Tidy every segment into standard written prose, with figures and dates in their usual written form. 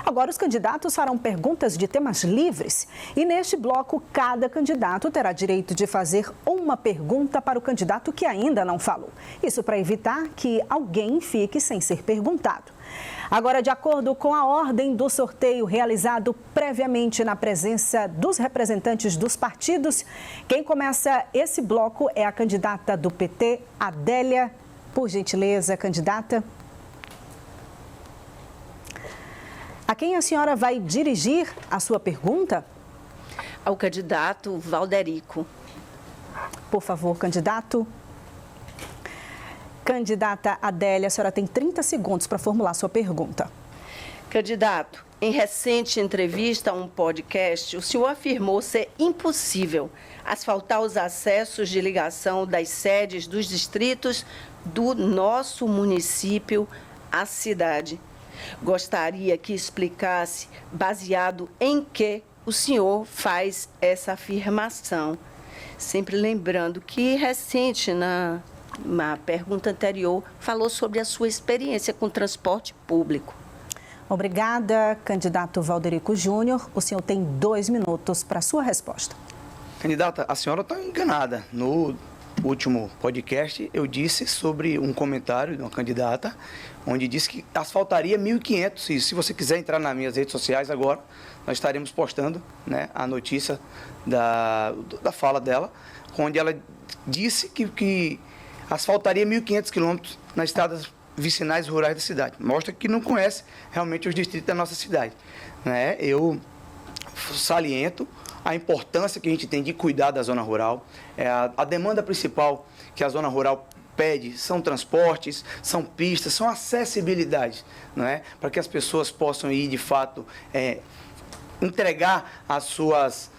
Agora, os candidatos farão perguntas de temas livres e neste bloco, cada candidato terá direito de fazer uma pergunta para o candidato que ainda não falou. Isso para evitar que alguém fique sem ser perguntado. Agora, de acordo com a ordem do sorteio realizado previamente na presença dos representantes dos partidos, quem começa esse bloco é a candidata do PT, Adélia. Por gentileza, candidata. A quem a senhora vai dirigir a sua pergunta? Ao candidato Valderico. Por favor, candidato. Candidata Adélia, a senhora tem 30 segundos para formular sua pergunta. Candidato, em recente entrevista a um podcast, o senhor afirmou ser impossível asfaltar os acessos de ligação das sedes dos distritos do nosso município à cidade. Gostaria que explicasse baseado em que o senhor faz essa afirmação. Sempre lembrando que recente, na pergunta anterior, falou sobre a sua experiência com transporte público. Obrigada, candidato Valderico Júnior. O senhor tem 2 minutos para a sua resposta. Candidata, a senhora está enganada. No último podcast, eu disse sobre um comentário de uma candidata, onde disse que asfaltaria 1.500. E se você quiser entrar nas minhas redes sociais agora, nós estaremos postando, né, a notícia da fala dela, onde ela disse que asfaltaria 1.500 quilômetros nas estradas vicinais rurais da cidade. Mostra que não conhece realmente os distritos da nossa cidade, né? Eu saliento a importância que a gente tem de cuidar da zona rural. A demanda principal que a zona rural pede são transportes, são pistas, são acessibilidades, não é? Para que as pessoas possam ir, de fato, entregar as suas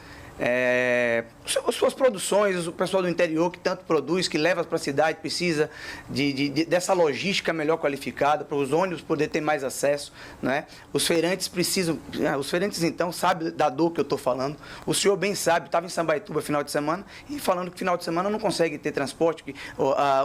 produções. O pessoal do interior que tanto produz, que leva para a cidade, precisa dessa logística melhor qualificada, para os ônibus poder ter mais acesso, né? Os feirantes precisam, os feirantes então sabem da dor que eu estou falando. O senhor bem sabe, estava em Sambaituba final de semana e falando que final de semana não consegue ter transporte, que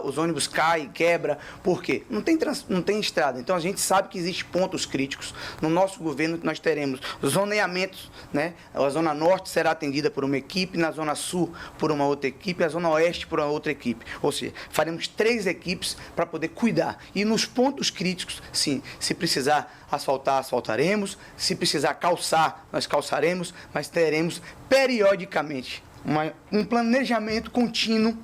os ônibus caem, quebra. Por quê? Não tem estrada. Então a gente sabe que existem pontos críticos. No nosso governo nós teremos zoneamentos, né? A Zona Norte será atendida por uma equipe, na Zona Sul por uma outra equipe, a Zona Oeste por uma outra equipe. Ou seja, faremos 3 equipes para poder cuidar. E nos pontos críticos, sim, se precisar asfaltar, asfaltaremos, se precisar calçar, nós calçaremos, mas teremos periodicamente um planejamento contínuo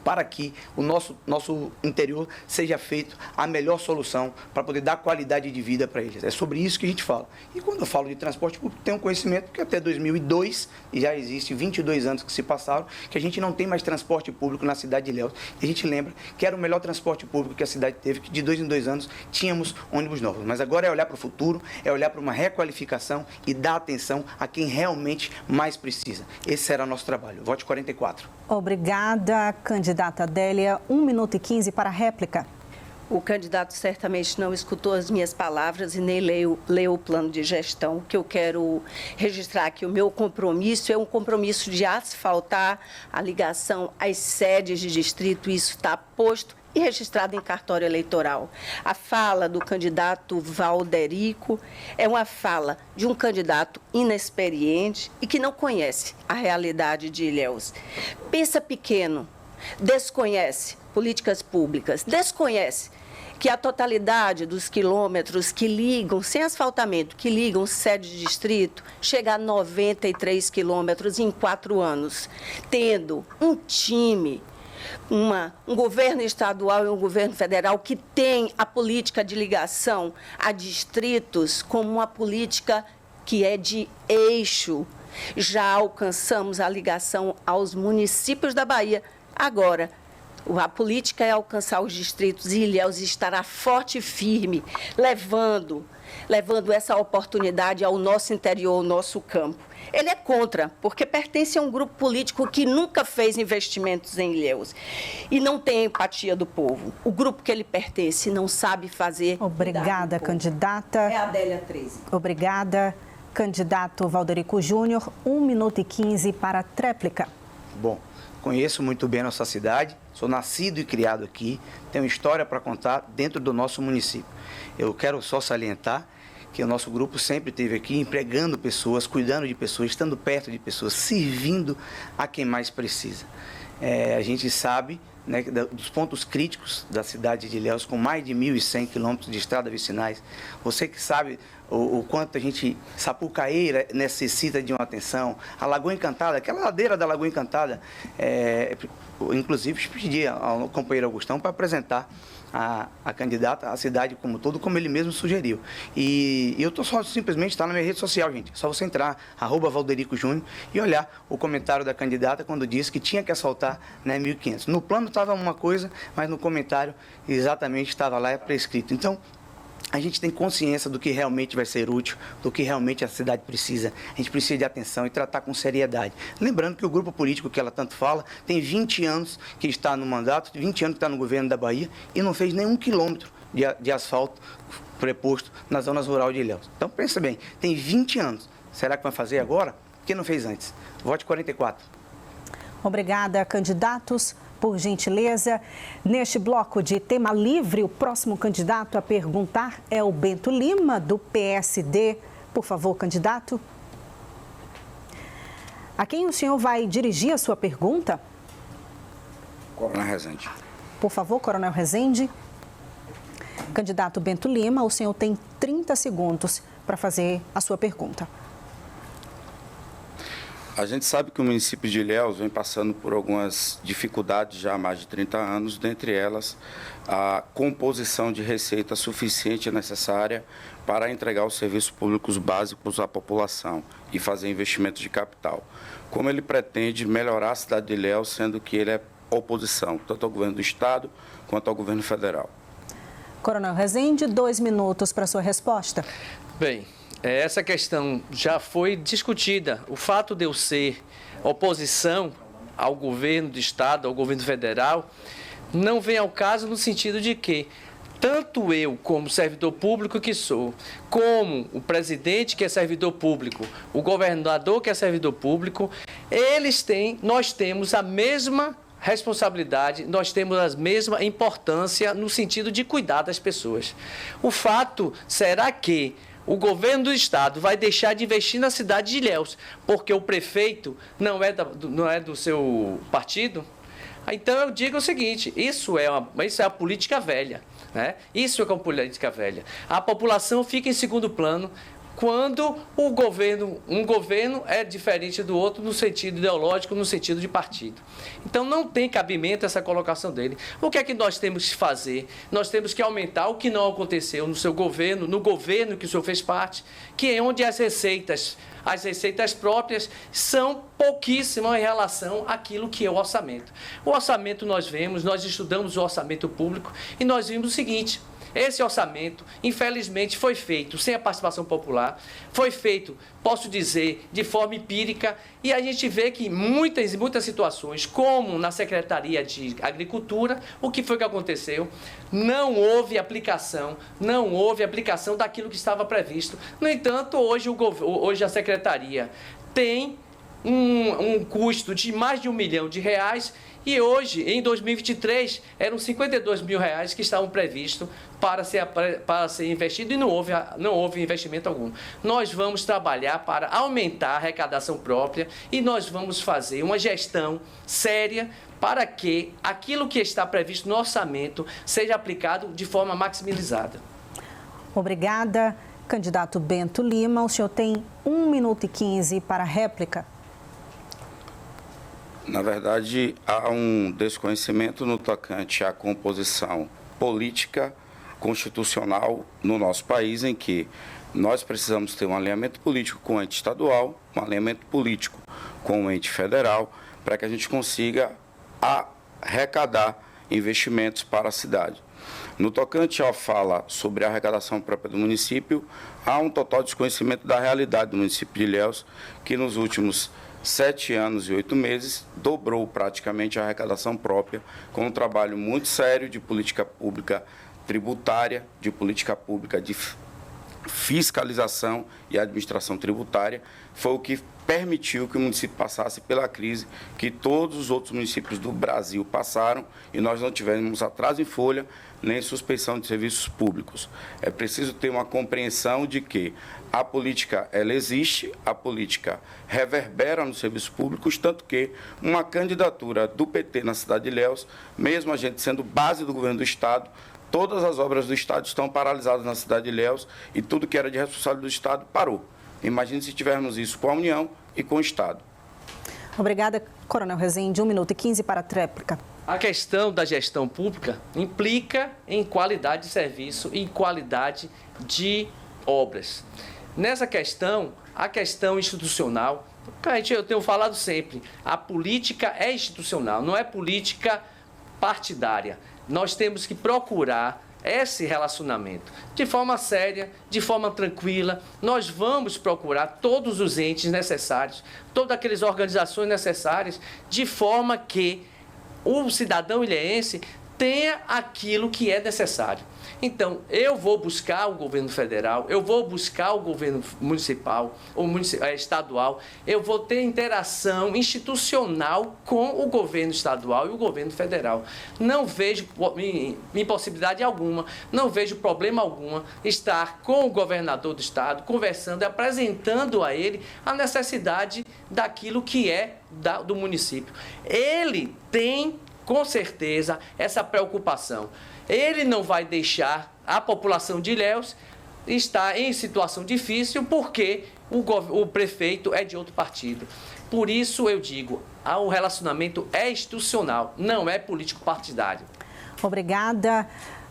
para que o nosso interior seja feito a melhor solução para poder dar qualidade de vida para eles. É sobre isso que a gente fala. E quando eu falo de transporte público, tenho conhecimento que até 2002, e já existe 22 anos que se passaram, que a gente não tem mais transporte público na cidade de Ilhéus. E a gente lembra que era o melhor transporte público que a cidade teve, que de 2 em 2 anos tínhamos ônibus novos. Mas agora é olhar para o futuro, é olhar para uma requalificação e dar atenção a quem realmente mais precisa. Esse será o nosso trabalho. Vote 44. Obrigada, candidata Adélia. 1 minuto e 15 para a réplica. O candidato certamente não escutou as minhas palavras e nem leu o plano de gestão. O que eu quero registrar aqui, o meu compromisso é um compromisso de asfaltar a ligação às sedes de distrito. Isso está posto e registrado em cartório eleitoral. A fala do candidato Valderico é uma fala de um candidato inexperiente e que não conhece a realidade de Ilhéus. Pensa pequeno, desconhece políticas públicas, desconhece que a totalidade dos quilômetros que ligam, sem asfaltamento, que ligam sede de distrito, chega a 93 quilômetros em 4 anos, tendo um time, um governo estadual e um governo federal que tem a política de ligação a distritos como uma política que é de eixo. Já alcançamos a ligação aos municípios da Bahia. Agora, a política é alcançar os distritos e Ilhéus estará forte e firme, levando essa oportunidade ao nosso interior, ao nosso campo. Ele é contra, porque pertence a um grupo político que nunca fez investimentos em Ilhéus e não tem empatia do povo. O grupo que ele pertence não sabe fazer. Obrigada, candidata. É a Adélia 13. Obrigada, candidato Valderico Júnior. 1 minuto e 15 para a tréplica. Bom, conheço muito bem a nossa cidade, sou nascido e criado aqui, tenho história para contar dentro do nosso município. Eu quero só salientar que o nosso grupo sempre teve aqui, empregando pessoas, cuidando de pessoas, estando perto de pessoas, servindo a quem mais precisa. A gente sabe, né, dos pontos críticos da cidade de Ilhéus, com mais de 1.100 quilômetros de estrada vicinais. Você que sabe o quanto a gente, Sapucaíra, necessita de uma atenção. A Lagoa Encantada, aquela ladeira da Lagoa Encantada, inclusive pedi ao companheiro Augustão para apresentar a candidata, a cidade como todo, como ele mesmo sugeriu. E eu estou só simplesmente está na minha rede social, gente. É só você entrar, @ValdericoJúnior, e olhar o comentário da candidata quando disse que tinha que asfaltar, né, 1.500. No plano estava uma coisa, mas no comentário exatamente estava lá prescrito. Então, a gente tem consciência do que realmente vai ser útil, do que realmente a cidade precisa. A gente precisa de atenção e tratar com seriedade. Lembrando que o grupo político que ela tanto fala tem 20 anos que está no mandato, 20 anos que está no governo da Bahia e não fez nenhum quilômetro de asfalto preposto nas zonas rurais de Ilhéus. Então, pensa bem, tem 20 anos. Será que vai fazer agora? Por que não fez antes? Vote 44. Obrigada, candidatos. Por gentileza, neste bloco de tema livre, o próximo candidato a perguntar é o Bento Lima, do PSD. Por favor, candidato. A quem o senhor vai dirigir a sua pergunta? Coronel Rezende. Por favor, Coronel Rezende. Candidato Bento Lima, o senhor tem 30 segundos para fazer a sua pergunta. A gente sabe que o município de Ilhéus vem passando por algumas dificuldades já há mais de 30 anos, dentre elas a composição de receita suficiente e necessária para entregar os serviços públicos básicos à população e fazer investimentos de capital. Como ele pretende melhorar a cidade de Ilhéus, sendo que ele é oposição, tanto ao governo do Estado quanto ao governo federal? Coronel Rezende, 2 minutos para a sua resposta. Bem, essa questão já foi discutida. O fato de eu ser oposição ao governo do Estado, ao governo federal, não vem ao caso no sentido de que tanto eu, como servidor público que sou, como o presidente que é servidor público, o governador que é servidor público, nós temos a mesma responsabilidade, nós temos a mesma importância no sentido de cuidar das pessoas. O fato será que o governo do Estado vai deixar de investir na cidade de Ilhéus, porque o prefeito não é do seu partido? Então eu digo o seguinte, isso é a política velha, né? Isso é uma política velha. A população fica em segundo plano quando um governo é diferente do outro no sentido ideológico, no sentido de partido. Então não tem cabimento essa colocação dele. O que é que nós temos que fazer? Nós temos que aumentar o que não aconteceu no seu governo, no governo que o senhor fez parte, que é onde as receitas próprias são pouquíssimas em relação àquilo que é o orçamento. O orçamento nós estudamos o orçamento público e nós vimos o seguinte: esse orçamento, infelizmente, foi feito sem a participação popular, foi feito, posso dizer, de forma empírica, e a gente vê que em muitas situações, como na Secretaria de Agricultura, o que foi que aconteceu? Não houve aplicação daquilo que estava previsto. No entanto, hoje a Secretaria tem um custo de mais de R$1 milhão, e hoje, em 2023, eram R$52 mil que estavam previstos para ser investido e não houve investimento algum. Nós vamos trabalhar para aumentar a arrecadação própria e nós vamos fazer uma gestão séria para que aquilo que está previsto no orçamento seja aplicado de forma maximizada. Obrigada, candidato Bento Lima. O senhor tem 1 minuto e 15 para a réplica. Na verdade, há um desconhecimento no tocante à composição política constitucional no nosso país, em que nós precisamos ter um alinhamento político com o ente estadual, um alinhamento político com o ente federal, para que a gente consiga arrecadar investimentos para a cidade. No tocante à fala sobre a arrecadação própria do município, há um total desconhecimento da realidade do município de Ilhéus, que nos últimos 7 anos e 8 meses, dobrou praticamente a arrecadação própria, com um trabalho muito sério de política pública tributária, de política pública de fiscalização e administração tributária, foi o que permitiu que o município passasse pela crise que todos os outros municípios do Brasil passaram e nós não tivemos atraso em folha nem suspensão de serviços públicos. É preciso ter uma compreensão de que a política ela existe, a política reverbera nos serviços públicos, tanto que uma candidatura do PT na cidade de Ilhéus, mesmo a gente sendo base do governo do Estado, todas as obras do Estado estão paralisadas na cidade de Ilhéus e tudo que era de responsabilidade do Estado parou. Imagine se tivermos isso com a União e com o Estado. Obrigada, Coronel Rezende. 1 minuto e 15 para a tréplica. A questão da gestão pública implica em qualidade de serviço e em qualidade de obras. Nessa questão, a questão institucional, eu tenho falado sempre, a política é institucional, não é política partidária. Nós temos que procurar esse relacionamento de forma séria, de forma tranquila. Nós vamos procurar todos os entes necessários, todas aquelas organizações necessárias, de forma que o cidadão ilhéense tenha aquilo que é necessário. Então, eu vou buscar o governo federal, eu vou buscar o governo municipal ou estadual, eu vou ter interação institucional com o governo estadual e o governo federal. Não vejo impossibilidade alguma, não vejo problema alguma estar com o governador do estado, conversando, apresentando a ele a necessidade daquilo que é do município. Ele tem, com certeza, essa preocupação. Ele não vai deixar a população de Ilhéus estar em situação difícil porque o prefeito é de outro partido. Por isso eu digo, o relacionamento é institucional, não é político-partidário. Obrigada.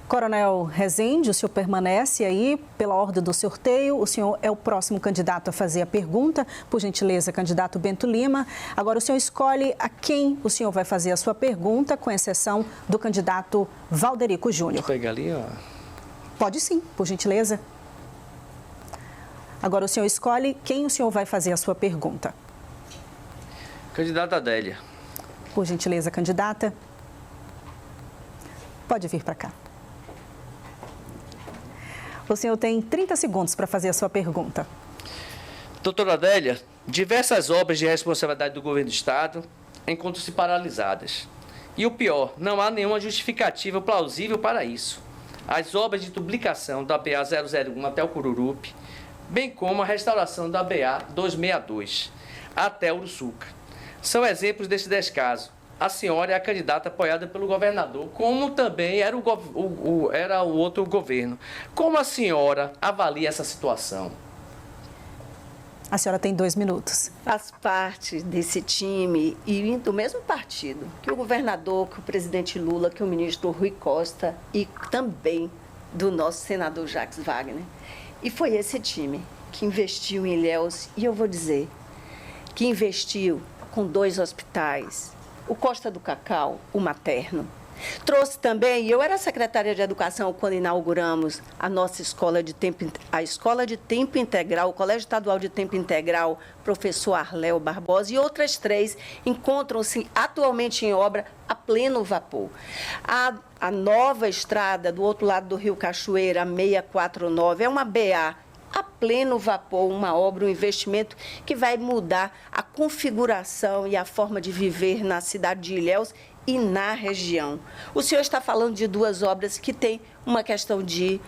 Coronel Rezende, o senhor permanece aí pela ordem do sorteio. O senhor é o próximo candidato a fazer a pergunta. Por gentileza, candidato Bento Lima. Agora o senhor escolhe a quem o senhor vai fazer a sua pergunta, com exceção do candidato Valderico Júnior. Vou pegar ali, ó. Pode sim, por gentileza. Agora o senhor escolhe quem o senhor vai fazer a sua pergunta. Candidata Adélia. Por gentileza, candidata. Pode vir para cá. O senhor tem 30 segundos para fazer a sua pergunta. Doutora Adélia, diversas obras de responsabilidade do governo do Estado encontram-se paralisadas. E o pior, não há nenhuma justificativa plausível para isso. As obras de duplicação da BA 001 até o Cururupi, bem como a restauração da BA 262 até Uruçuca. São exemplos desse descaso. A senhora é a candidata apoiada pelo governador, como também era o outro governo. Como a senhora avalia essa situação? A senhora tem 2 minutos. Faz parte desse time e do mesmo partido que o governador, que o presidente Lula, que o ministro Rui Costa e também do nosso senador Jacques Wagner. E foi esse time que investiu em Ilhéus, e eu vou dizer, que investiu com 2 hospitais, o Costa do Cacau, o materno. Trouxe também, e eu era secretária de Educação quando inauguramos a nossa escola de tempo integral, o Colégio Estadual de Tempo Integral, professor Arléo Barbosa, e outras 3 encontram-se atualmente em obra a pleno vapor. A nova estrada do outro lado do Rio Cachoeira, a 649, é uma BA a pleno vapor, uma obra, um investimento que vai mudar a configuração e a forma de viver na cidade de Ilhéus e na região. O senhor está falando de 2 obras que têm uma questão de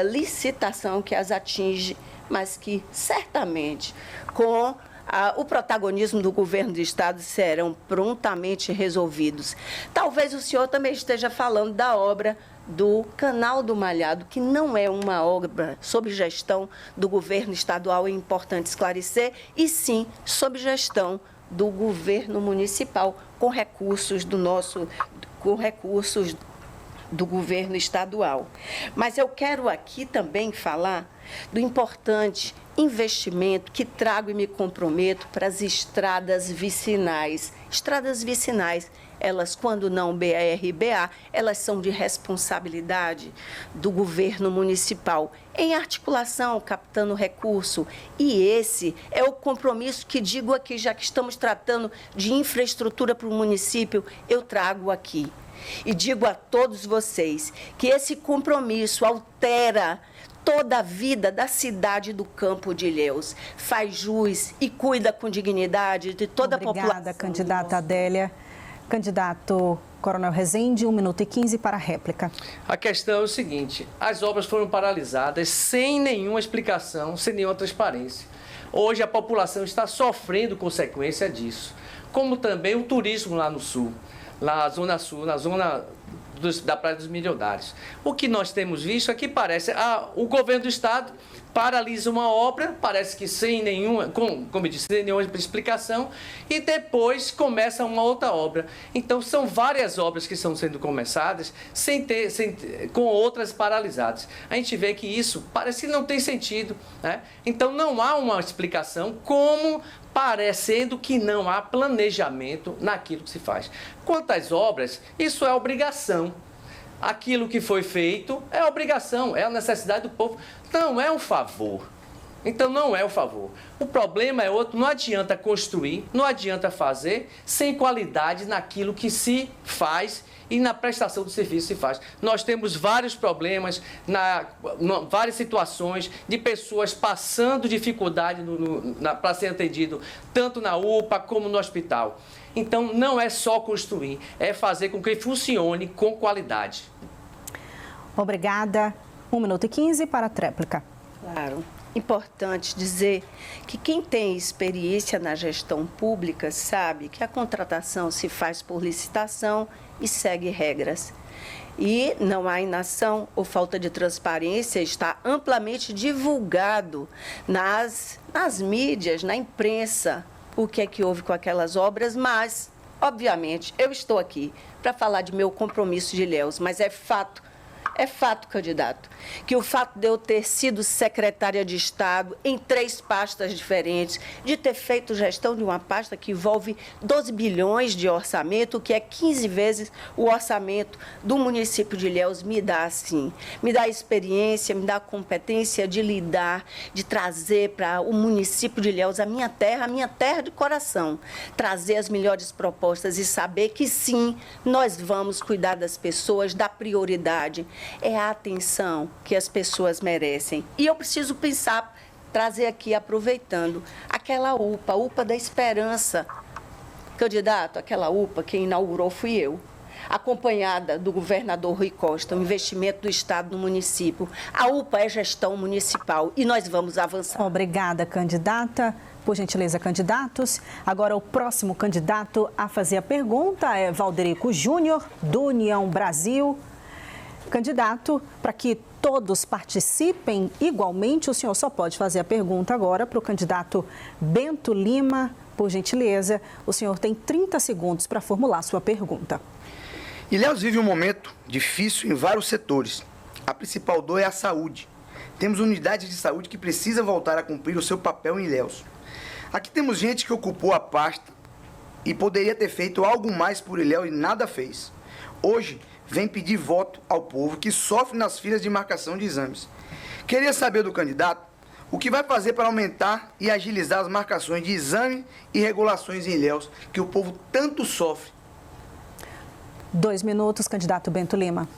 licitação que as atinge, mas que certamente, com o protagonismo do governo do Estado, serão prontamente resolvidos. Talvez o senhor também esteja falando da obra do Canal do Malhado, que não é uma obra sob gestão do governo estadual, é importante esclarecer, e sim sob gestão do governo municipal, com recursos do governo estadual. Mas eu quero aqui também falar do importante investimento que trago e me comprometo para as estradas vicinais. Estradas vicinais, elas, quando não BR-BA, elas são de responsabilidade do governo municipal, em articulação, captando recurso. E esse é o compromisso que digo aqui, já que estamos tratando de infraestrutura para o município, eu trago aqui. E digo a todos vocês que esse compromisso altera toda a vida da cidade do Campo de Ilhéus. Faz jus e cuida com dignidade de toda a população. Obrigada, candidata Adélia. Candidato Coronel Rezende, 1 minuto e 15 para a réplica. A questão é o seguinte: as obras foram paralisadas sem nenhuma explicação, sem nenhuma transparência. Hoje a população está sofrendo consequência disso, como também o turismo lá no sul, na zona sul, na zona da Praia dos Milionários. O que nós temos visto é que parece o governo do estado paralisa uma obra, parece que sem nenhuma, como eu disse, sem nenhuma explicação, e depois começa uma outra obra. Então são várias obras que estão sendo começadas com outras paralisadas. A gente vê que isso parece que não tem sentido, né? Então não há uma explicação, como parecendo que não há planejamento naquilo que se faz. Quanto às obras, isso é obrigação. Aquilo que foi feito é obrigação, é a necessidade do povo. Não é um favor. Então não é um favor. O problema é outro. Não adianta construir, não adianta fazer sem qualidade naquilo que se faz e na prestação do serviço se faz. Nós temos vários problemas, várias situações de pessoas passando dificuldade para ser atendido, tanto na UPA como no hospital. Então, não é só construir, é fazer com que funcione com qualidade. Obrigada. 1 minuto e 15 para a tréplica. Claro. Importante dizer que quem tem experiência na gestão pública sabe que a contratação se faz por licitação e segue regras. E não há inação ou falta de transparência, está amplamente divulgado nas mídias, na imprensa, o que é que houve com aquelas obras, mas, obviamente, eu estou aqui para falar de meu compromisso de Ilhéus, mas é fato, candidato, que o fato de eu ter sido secretária de Estado em 3 pastas diferentes, de ter feito gestão de uma pasta que envolve 12 bilhões de orçamento, que é 15 vezes o orçamento do município de Ilhéus, me dá assim, me dá experiência, me dá competência de lidar, de trazer para o município de Ilhéus, a minha terra de coração, trazer as melhores propostas e saber que sim, nós vamos cuidar das pessoas, dar prioridade. É a atenção que as pessoas merecem. E eu preciso trazer aqui, aproveitando, aquela UPA da Esperança. Candidato, aquela UPA, quem inaugurou fui eu, acompanhada do governador Rui Costa, o investimento do Estado no município. A UPA é gestão municipal e nós vamos avançar. Obrigada, candidata. Por gentileza, candidatos. Agora, o próximo candidato a fazer a pergunta é Valderico Júnior, do União Brasil. Candidato, para que todos participem igualmente, o senhor só pode fazer a pergunta agora para o candidato Bento Lima. Por gentileza, o senhor tem 30 segundos para formular sua pergunta. Ilhéus vive um momento difícil em vários setores. A principal dor é a saúde. Temos unidades de saúde que precisam voltar a cumprir o seu papel em Ilhéus. Aqui temos gente que ocupou a pasta e poderia ter feito algo mais por Ilhéus e nada fez. Hoje, vem pedir voto ao povo que sofre nas filas de marcação de exames. Queria saber do candidato o que vai fazer para aumentar e agilizar as marcações de exame e regulações em Ilhéus, que o povo tanto sofre. 2 minutos, candidato Bento Lima.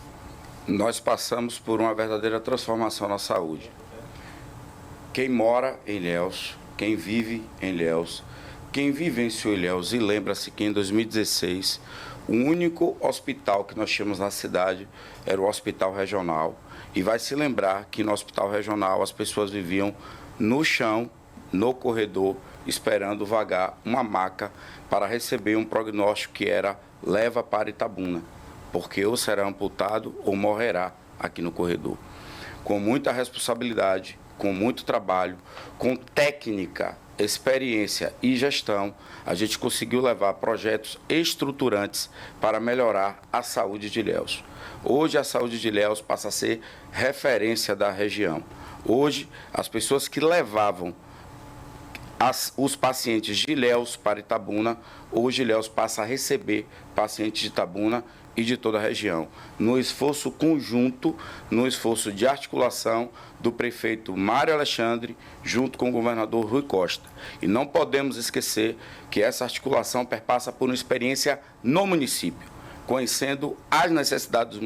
Nós passamos por uma verdadeira transformação na saúde. Quem mora em Ilhéus, quem vive em Ilhéus, quem vivenciou Ilhéus e lembra-se que em 2016... o único hospital que nós tínhamos na cidade era o hospital regional. E vai se lembrar que no hospital regional as pessoas viviam no chão, no corredor, esperando vagar uma maca para receber um prognóstico que era leva para Itabuna, porque ou será amputado ou morrerá aqui no corredor. Com muita responsabilidade, com muito trabalho, com técnica, experiência e gestão, a gente conseguiu levar projetos estruturantes para melhorar a saúde de Ilhéus. Hoje a saúde de Ilhéus passa a ser referência da região. Hoje as pessoas que levavam os pacientes de Ilhéus para Itabuna, hoje Ilhéus passa a receber pacientes de Itabuna e de toda a região, no esforço conjunto, no esforço de articulação do prefeito Mário Alexandre, junto com o governador Rui Costa. E não podemos esquecer que essa articulação perpassa por uma experiência no município, conhecendo as necessidades do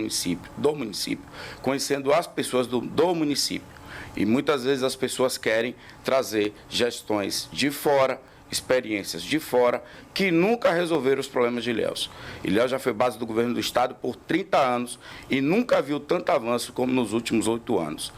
município, conhecendo as pessoas do município. E muitas vezes as pessoas querem trazer gestões de fora, experiências de fora, que nunca resolveram os problemas de Ilhéus. Ilhéus já foi base do governo do Estado por 30 anos e nunca viu tanto avanço como nos últimos 8 anos.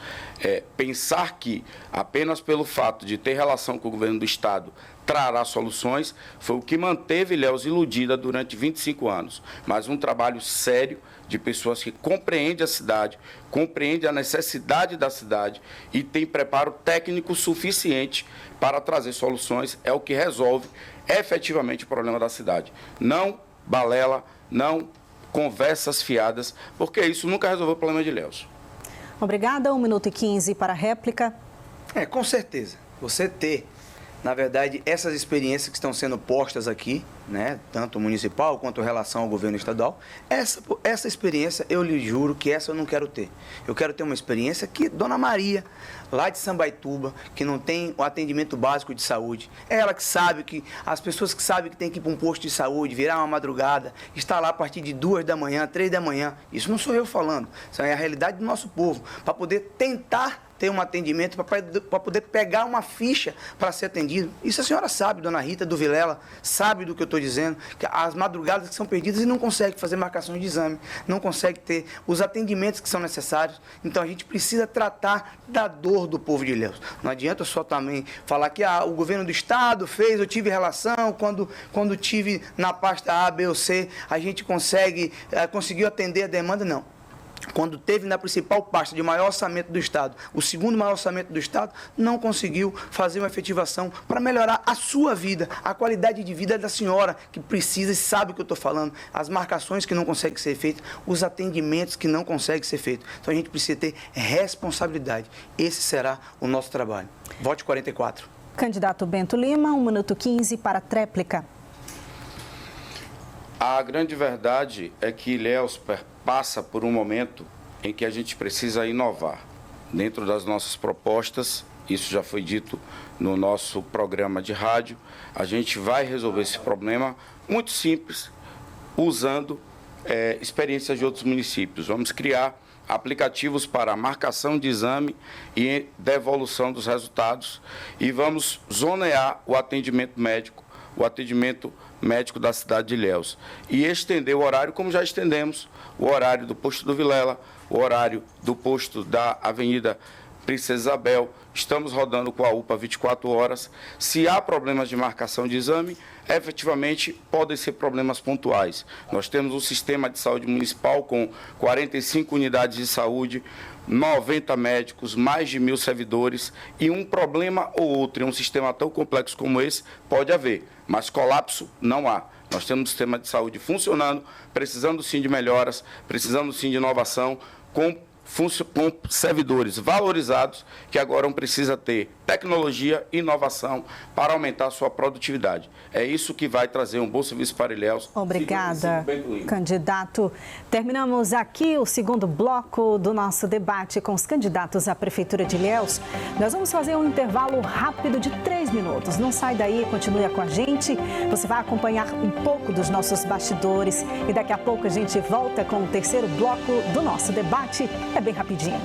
Pensar que apenas pelo fato de ter relação com o governo do Estado trará soluções foi o que manteve Ilhéus iludida durante 25 anos. Mas um trabalho sério de pessoas que compreendem a cidade, compreendem a necessidade da cidade e tem preparo técnico suficiente para trazer soluções, é o que resolve efetivamente o problema da cidade. Não balela, não conversas fiadas, porque isso nunca resolveu o problema de Ilhéus. Obrigada. 1 minuto e 15 para a réplica. Com certeza. Você ter, na verdade, essas experiências que estão sendo postas aqui, né, tanto municipal quanto em relação ao governo estadual, essa experiência, eu lhe juro que essa eu não quero ter. Eu quero ter uma experiência que Dona Maria, lá de Sambaituba, que não tem o atendimento básico de saúde, ela que sabe que, as pessoas que sabem que tem que ir para um posto de saúde, virar uma madrugada, estar lá a partir de 2 da manhã, 3 da manhã, isso não sou eu falando, isso é a realidade do nosso povo, para poder tentar ter um atendimento, para poder pegar uma ficha para ser atendido. Isso a senhora sabe, Dona Rita do Vilela, sabe do que eu estou dizendo, que as madrugadas que são perdidas e não consegue fazer marcações de exame, não consegue ter os atendimentos que são necessários. Então a gente precisa tratar da dor do povo de Ilhéus. Não adianta só também falar que o governo do Estado fez, eu tive relação, quando tive na pasta A, B ou C, a gente conseguiu atender a demanda, não. Quando teve na principal pasta de maior orçamento do Estado, o segundo maior orçamento do Estado, não conseguiu fazer uma efetivação para melhorar a sua vida, a qualidade de vida da senhora, que precisa e sabe o que eu estou falando, as marcações que não conseguem ser feitas, os atendimentos que não conseguem ser feitos. Então a gente precisa ter responsabilidade. Esse será o nosso trabalho. Vote 44. Candidato Bento Lima, 1 minuto 15 para a tréplica. A grande verdade é que Ilhéus passa por um momento em que a gente precisa inovar. Dentro das nossas propostas, isso já foi dito no nosso programa de rádio, a gente vai resolver esse problema muito simples, usando experiências de outros municípios. Vamos criar aplicativos para marcação de exame e devolução dos resultados e vamos zonear o atendimento médico da cidade de Ilhéus e estender o horário, como já estendemos, o horário do posto do Vilela, o horário do posto da Avenida Princesa Isabel. Estamos rodando com a UPA 24 horas. Se há problemas de marcação de exame, efetivamente podem ser problemas pontuais. Nós temos um sistema de saúde municipal com 45 unidades de saúde, 90 médicos, mais de 1.000 servidores e um problema ou outro em um sistema tão complexo como esse pode haver, mas colapso não há. Nós temos um sistema de saúde funcionando, precisando sim de melhoras, precisando sim de inovação, com servidores valorizados que agora precisa ter tecnologia e inovação para aumentar a sua produtividade. É isso que vai trazer um bom serviço para Ilhéus. Obrigada, candidato. Terminamos aqui o segundo bloco do nosso debate com os candidatos à Prefeitura de Ilhéus. Nós vamos fazer um intervalo rápido de 3 minutos. Não sai daí, continue com a gente. Você vai acompanhar um pouco dos nossos bastidores e daqui a pouco a gente volta com o terceiro bloco do nosso debate. É bem rapidinho.